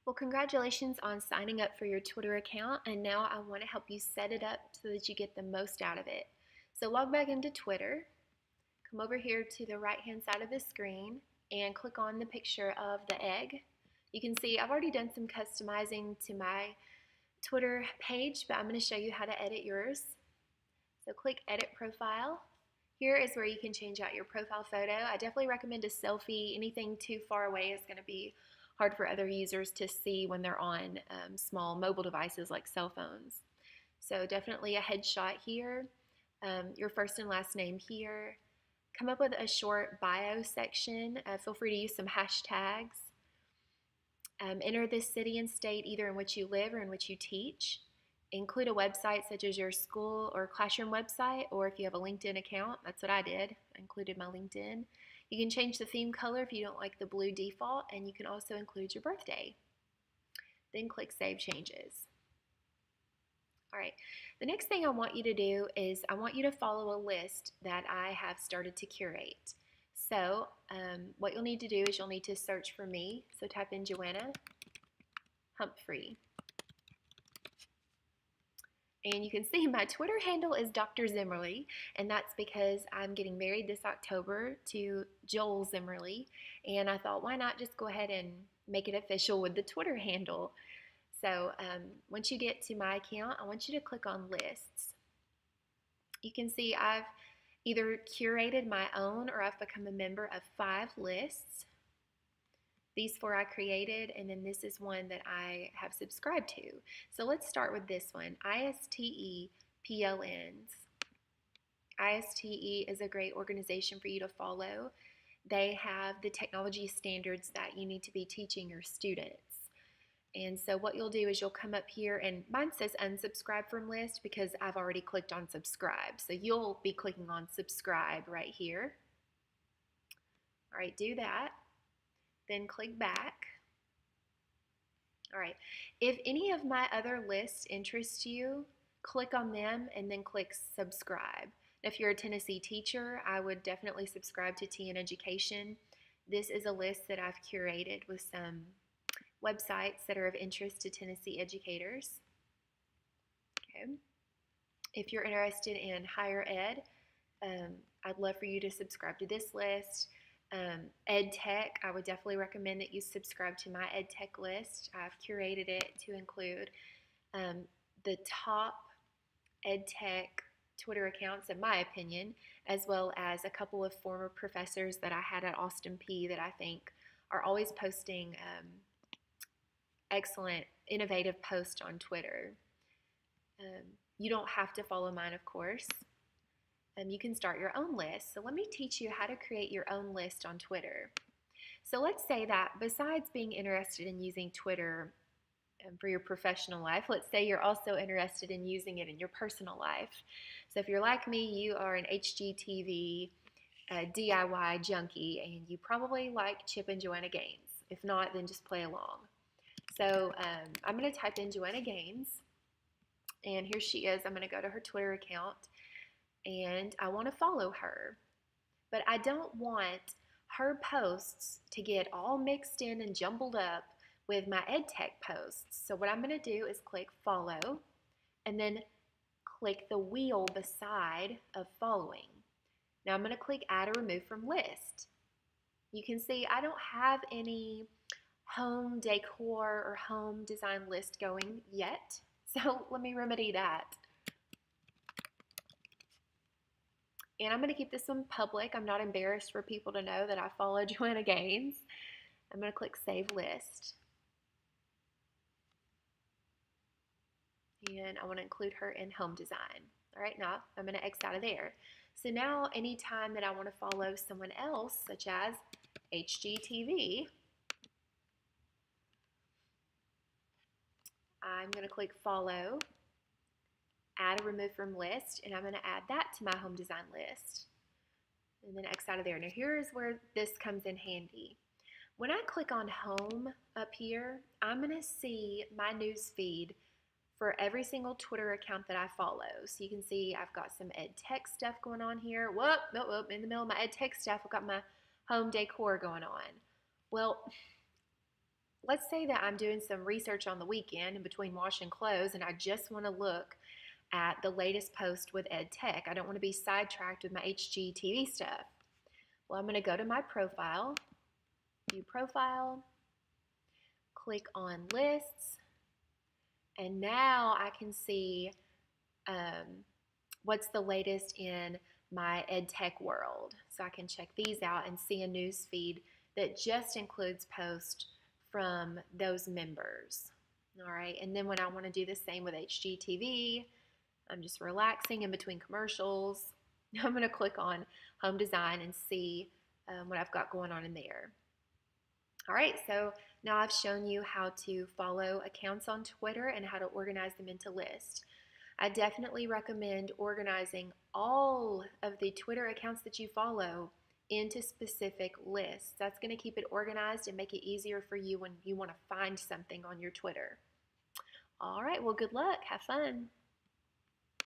Well, congratulations on signing up for your Twitter account, and now I want to help you set it up so that you get the most out of it. So log back into Twitter, come over here to the right-hand side of the screen, and click on the picture of the egg. You can see I've already done some customizing to my Twitter page, but I'm going to show you how to edit yours. So click Edit Profile. Here is where you can change out your profile photo. I definitely recommend a selfie. Anything too far away is going to be hard for other users to see when they're on small mobile devices like cell phones. So definitely a headshot here, your first and last name here. Come up with a short bio section. Feel free to use some hashtags. Enter the city and state either in which you live or in which you teach. Include a website such as your school or classroom website, or if you have a LinkedIn account, that's what I did. I included my LinkedIn. You can change the theme color if you don't like the blue default, and you can also include your birthday. Then click Save Changes. All right, the next thing I want you to do is I want you to follow a list that I have started to curate. So what you'll need to do is you'll need to search for me. So type in Joanna Humphrey. And you can see my Twitter handle is Dr. Zimmerly, and that's because I'm getting married this October to Joel Zimmerly. And I thought, why not just go ahead and make it official with the Twitter handle? So once you get to my account, I want you to click on Lists. You can see I've either curated my own or I've become a member of 5 lists. These 4 I created, and then this is one that I have subscribed to. So let's start with this one, ISTE PLNs. ISTE is a great organization for you to follow. They have the technology standards that you need to be teaching your students. And so what you'll do is you'll come up here, and mine says unsubscribe from list because I've already clicked on subscribe. So you'll be clicking on subscribe right here. All right, do that. Then click back. All right, if any of my other lists interest you, click on them and then click subscribe. If you're a Tennessee teacher, I would definitely subscribe to TN Education. This is a list that I've curated with some websites that are of interest to Tennessee educators. Okay. If you're interested in higher ed, I'd love for you to subscribe to this list. Ed Tech, I would definitely recommend that you subscribe to my Ed Tech list. I've curated it to include the top Ed Tech Twitter accounts, in my opinion, as well as a couple of former professors that I had at Austin Peay that I think are always posting excellent, innovative posts on Twitter. You don't have to follow mine, of course. You can start your own list. So let me teach you how to create your own list on Twitter. So let's say that besides being interested in using Twitter for your professional life, let's say you're also interested in using it in your personal life. So if you're like me, you are an HGTV DIY junkie, and you probably like Chip and Joanna Gaines. If not, then just play along. So I'm going to type in Joanna Gaines, and here she is. I'm going to go to her Twitter account, and I want to follow her. But I don't want her posts to get all mixed in and jumbled up with my EdTech posts. So what I'm going to do is click follow, and then click the wheel beside of following. Now I'm going to click add or remove from list. You can see I don't have any home decor or home design list going yet. So let me remedy that. And I'm going to keep this one public. I'm not embarrassed for people to know that I follow Joanna Gaines. I'm going to click Save List. And I want to include her in home design. All right, now I'm going to X out of there. So now anytime that I want to follow someone else, such as HGTV, I'm going to click follow, add or remove from list, and I'm going to add that to my home design list. And then X out of there. Now here's where this comes in handy. When I click on home up here, I'm going to see my news feed for every single Twitter account that I follow. So you can see I've got some ed tech stuff going on here. Whoop, in the middle of my ed tech stuff, I've got my home decor going on. Well, let's say that I'm doing some research on the weekend in between washing clothes and I just want to look at the latest post with Ed Tech. I don't want to be sidetracked with my HGTV stuff. Well, I'm going to go to my profile, view profile, click on lists, and now I can see what's the latest in my ed tech world. So I can check these out and see a news feed that just includes posts from those members. All right, and then when I want to do the same with HGTV, I'm just relaxing in between commercials. I'm going to click on home design and see what I've got going on in there. All right, so now I've shown you how to follow accounts on Twitter and how to organize them into lists. I definitely recommend organizing all of the Twitter accounts that you follow into specific lists. That's going to keep it organized and make it easier for you when you want to find something on your Twitter. All right, well, good luck. Have fun.